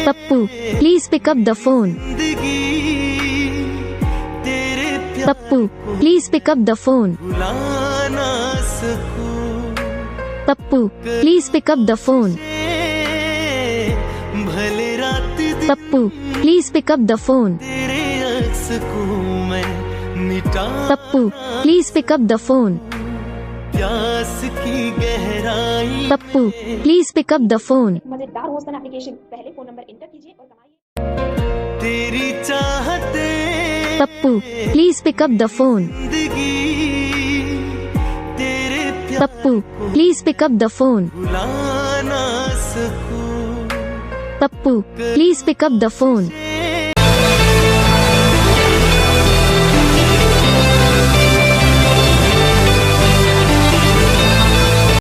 Pappu, please pick up the phone. Pappu, please pick up the phone. Pappu, please pick up the phone. Pappu, please pick up the phone. Pappu, please pick up the phone. Pappu, please pick up the phone. मजेदार host application, पहले phone number inter कीजिए और कमाइए। तेरी चाहते Pappu, please pick up the phone. तेरे Pappu, please pick up the phone. भुला ना सकूं Pappu, please pick up the phone.